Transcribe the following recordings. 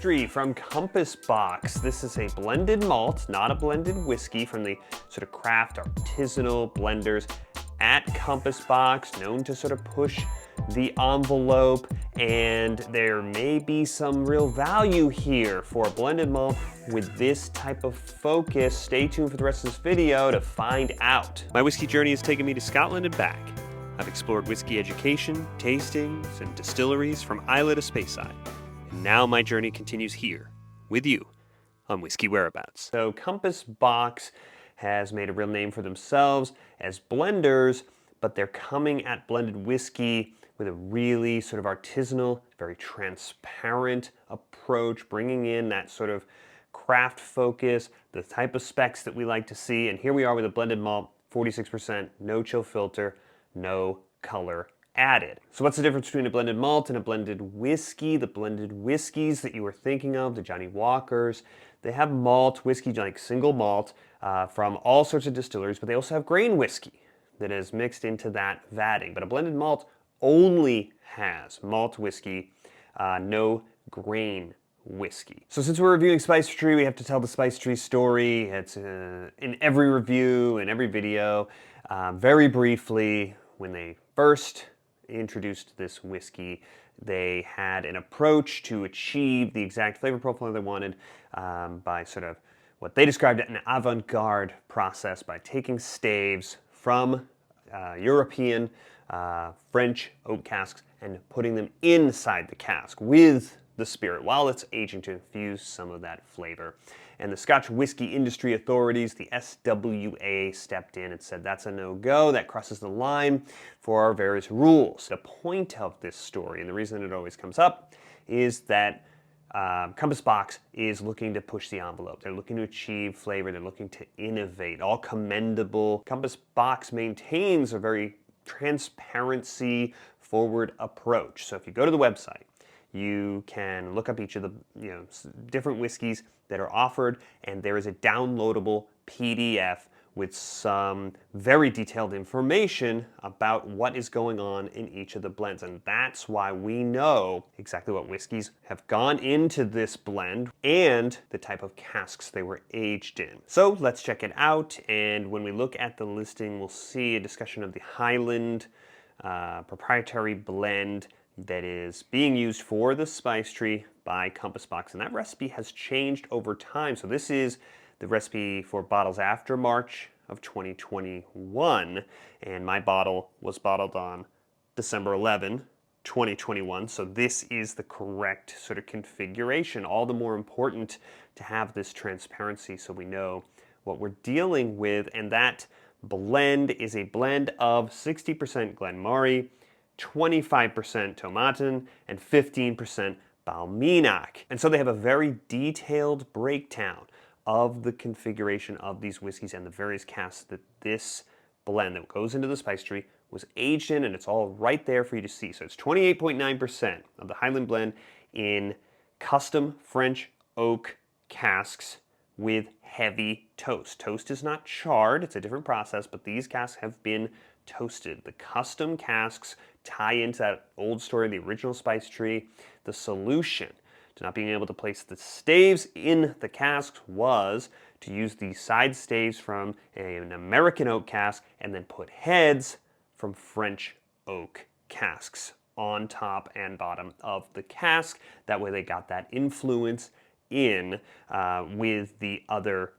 History from Compass Box. This is a blended malt, not a blended whiskey, from the sort of craft artisanal blenders at Compass Box, known to sort of push the envelope, and there may be some real value here for a blended malt with this type of focus. Stay tuned for the rest of this video to find out. My whiskey journey has taken me to Scotland and back. I've explored whiskey education, tastings, and distilleries from Islay to Speyside. And now my journey continues here, with you, on Whiskey Whereabouts. So Compass Box has made a real name for themselves as blenders, but they're coming at blended whiskey with a really sort of artisanal, very transparent approach, bringing in that sort of craft focus, the type of specs that we like to see. And here we are with a blended malt, 46%, no chill filter, no color added. So what's the difference between a blended malt and a blended whiskey? The blended whiskeys that you were thinking of, the Johnny Walkers, they have malt whiskey, like single malt, from all sorts of distilleries, but they also have grain whiskey that is mixed into that vatting. But a blended malt only has malt whiskey, no grain whiskey. So since we're reviewing Spice Tree, we have to tell the Spice Tree story. It's in every review, in every video. Very briefly, when they first introduced this whiskey, they had an approach to achieve the exact flavor profile they wanted by sort of what they described as an avant-garde process, by taking staves from European French oak casks and putting them inside the cask with the spirit while it's aging to infuse some of that flavor. And the Scotch Whisky Industry Authorities, the SWA, stepped in and said that's a no-go, that crosses the line for our various rules. The point of this story, and the reason it always comes up, is that Compass Box is looking to push the envelope. They're looking to achieve flavor, they're looking to innovate, all commendable. Compass Box maintains a very transparency forward approach. So if you go to the website, you can look up each of the different whiskeys that are offered, and there is a downloadable PDF with some very detailed information about what is going on in each of the blends. And that's why we know exactly what whiskeys have gone into this blend and the type of casks they were aged in. So let's check it out, and when we look at the listing, we'll see a discussion of the Highland proprietary blend that is being used for the Spice Tree by Compass Box, and that recipe has changed over time. So this is the recipe for bottles after March of 2021, and my bottle was bottled on December 11, 2021, so this is the correct sort of configuration. All the more important to have this transparency so we know what we're dealing with, and that blend is a blend of 60% Glenmorangie, 25% Tomatin, and 15% Balminac. And so they have a very detailed breakdown of the configuration of these whiskeys and the various casks that this blend that goes into the Spice Tree was aged in, and it's all right there for you to see. So it's 28.9% of the Highland blend in custom French oak casks with heavy toast. Toast is not charred, it's a different process, but these casks have been toasted. The custom casks tie into that old story, the original Spice Tree. The solution to not being able to place the staves in the casks was to use the side staves from an American oak cask and then put heads from French oak casks on top and bottom of the cask. That way they got that influence in with the other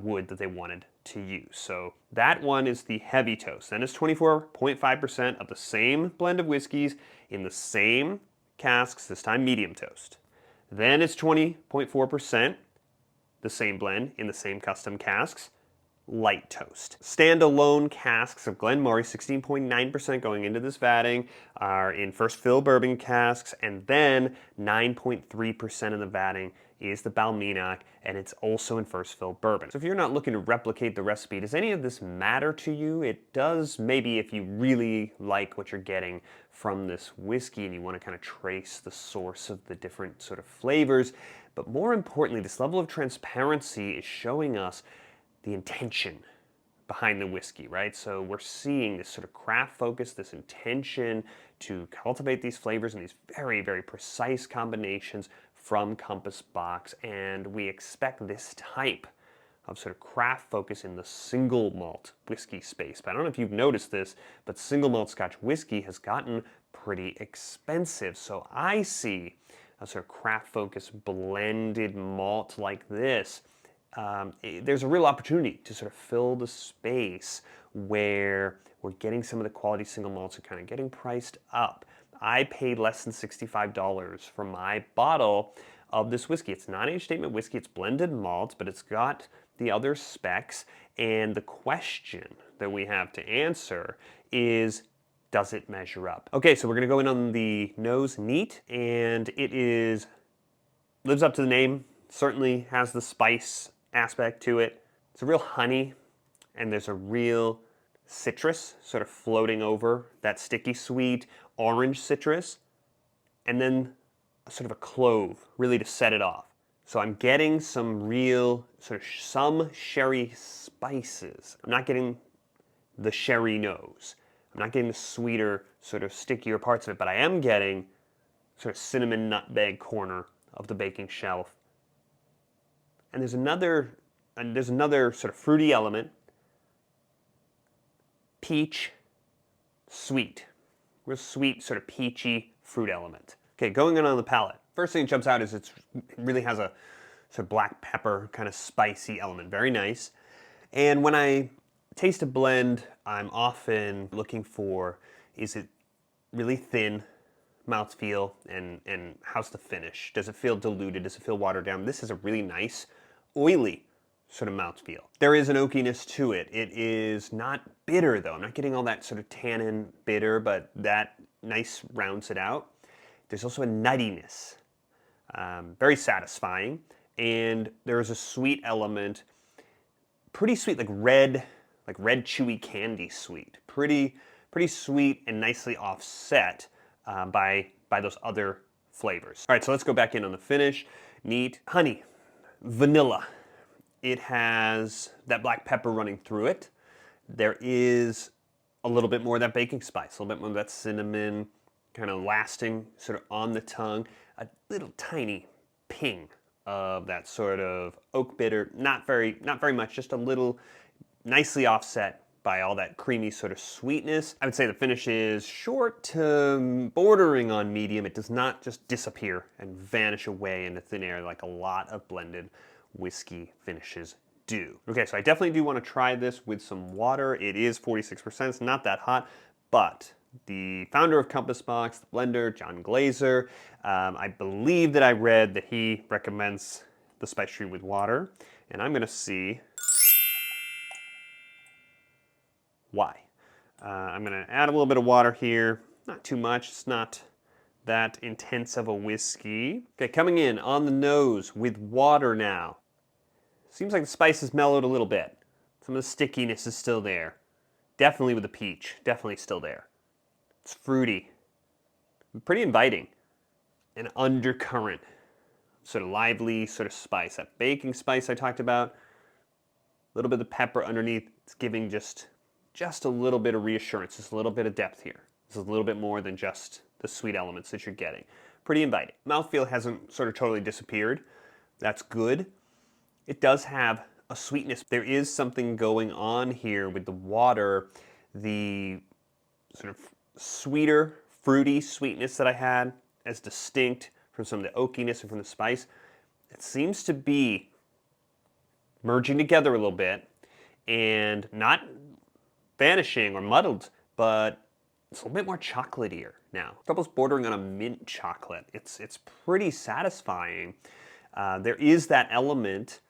wood that they wanted to use. So that one is the heavy toast. Then it's 24.5% of the same blend of whiskeys in the same casks, this time medium toast. Then it's 20.4%, the same blend in the same custom casks, light toast. Standalone casks of Glenmorangie, 16.9% going into this vatting, are in first fill bourbon casks, and then 9.3% of the vatting is the Balminac, and it's also in first fill bourbon. So if you're not looking to replicate the recipe, does any of this matter to you? It does maybe if you really like what you're getting from this whiskey and you want to kind of trace the source of the different sort of flavors. But more importantly, this level of transparency is showing us the intention behind the whiskey, right? So we're seeing this sort of craft focus, this intention to cultivate these flavors in these very, very precise combinations from Compass Box, and we expect this type of sort of craft focus in the single malt whiskey space. But I don't know if you've noticed this, but single malt Scotch whiskey has gotten pretty expensive. So I see a sort of craft focused blended malt like this. There's a real opportunity to sort of fill the space where we're getting some of the quality single malts are kind of getting priced up. I paid less than $65 for my bottle of this whiskey. It's not age statement whiskey, it's blended malt, but it's got the other specs. And the question that we have to answer is, does it measure up? Okay, so we're gonna go in on the nose neat, and it lives up to the name, certainly has the spice aspect to it. It's a real honey, and there's a real citrus sort of floating over that sticky sweet orange citrus, and then sort of a clove really to set it off. So I'm getting some real some sherry spices. I'm not getting the sherry nose. I'm not getting the sweeter, sort of stickier parts of it, but I am getting sort of cinnamon nutmeg corner of the baking shelf. And there's another sort of fruity element. Peach, sweet. Real sweet, sort of peachy fruit element. Okay, going in on the palate. First thing that jumps out is it really has a sort of black pepper kind of spicy element. Very nice. And when I taste a blend, I'm often looking for, is it really thin mouthfeel, and how's the finish? Does it feel diluted? Does it feel watered down? This is a really nice, oily sort of mouthfeel. There is an oakiness to it. It is not bitter though. I'm not getting all that sort of tannin bitter, but that nice rounds it out. There's also a nuttiness, very satisfying, and there is a sweet element, pretty sweet, like red chewy candy sweet. Pretty sweet and nicely offset by those other flavors. All right, so let's go back in on the finish. Neat. Honey, vanilla. It has that black pepper running through it. There is a little bit more of that baking spice, a little bit more of that cinnamon kind of lasting sort of on the tongue. A little tiny ping of that sort of oak bitter, not very much, just a little, nicely offset by all that creamy sort of sweetness. I would say the finish is short to bordering on medium. It does not just disappear and vanish away into thin air like a lot of blended whiskey finishes do. Okay, so I definitely do want to try this with some water. It is 46%, it's not that hot, but the founder of Compass Box, the blender, John Glazer, I believe that I read that he recommends the spice tree with water, and I'm gonna see why. I'm gonna add a little bit of water here, not too much, it's not that intense of a whiskey. Okay, coming in on the nose with water now. Seems like the spice has mellowed a little bit. Some of the stickiness is still there. Definitely with the peach, definitely still there. It's fruity, pretty inviting. An undercurrent, sort of lively sort of spice. That baking spice I talked about, a little bit of pepper underneath. It's giving just a little bit of reassurance, just a little bit of depth here. This is a little bit more than just the sweet elements that you're getting. Pretty inviting. Mouthfeel hasn't sort of totally disappeared. That's good. It does have a sweetness. There is something going on here with the water, the sort of sweeter, fruity sweetness that I had, as distinct from some of the oakiness and from the spice. It seems to be merging together a little bit and not vanishing or muddled, but it's a little bit more chocolatier now. It's almost bordering on a mint chocolate. It's pretty satisfying. There is that element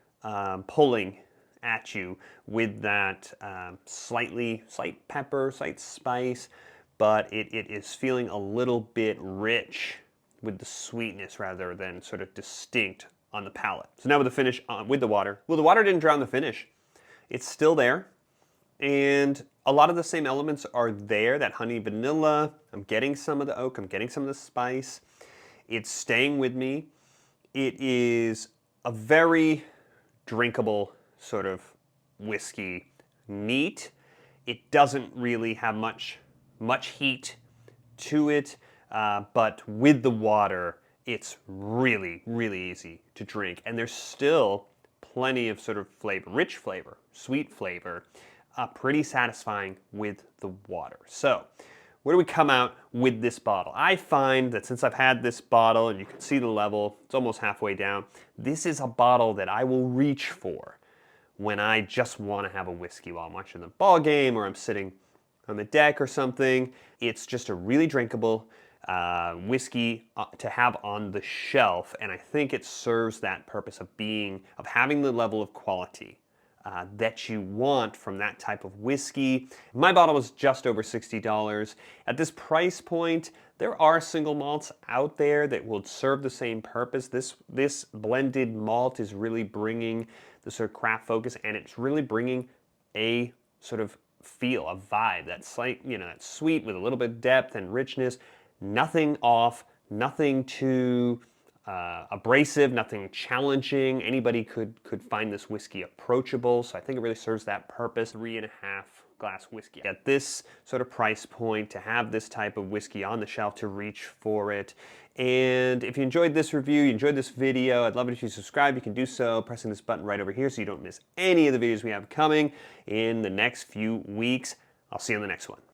pulling at you with that slight pepper, slight spice, but it is feeling a little bit rich with the sweetness rather than sort of distinct on the palate. So now with the finish with the water. Well, the water didn't drown the finish. It's still there, and a lot of the same elements are there, that honey vanilla. I'm getting some of the oak, I'm getting some of the spice. It's staying with me. It is a very drinkable sort of whiskey. Neat. It doesn't really have much heat to it, but with the water, it's really, really easy to drink. And there's still plenty of sort of flavor, rich flavor, sweet flavor, pretty satisfying with the water. So where do we come out with this bottle? I find that since I've had this bottle, and you can see the level, it's almost halfway down, this is a bottle that I will reach for when I just want to have a whiskey while I'm watching the ball game or I'm sitting on the deck or something. It's just a really drinkable whiskey to have on the shelf, and I think it serves that purpose of having the level of quality that you want from that type of whiskey. My bottle was just over $60. At this price point, there are single malts out there that will serve the same purpose. This blended malt is really bringing the sort of craft focus, and it's really bringing a sort of feel, a vibe that's like, that's sweet with a little bit of depth and richness. Nothing off, nothing too abrasive, nothing challenging. Anybody could find this whiskey approachable, so I think it really serves that purpose. 3.5 glass whiskey. At this sort of price point, to have this type of whiskey on the shelf, to reach for it. And if you enjoyed this review, you enjoyed this video, I'd love it if you subscribe. You can do so pressing this button right over here so you don't miss any of the videos we have coming in the next few weeks. I'll see you on the next one.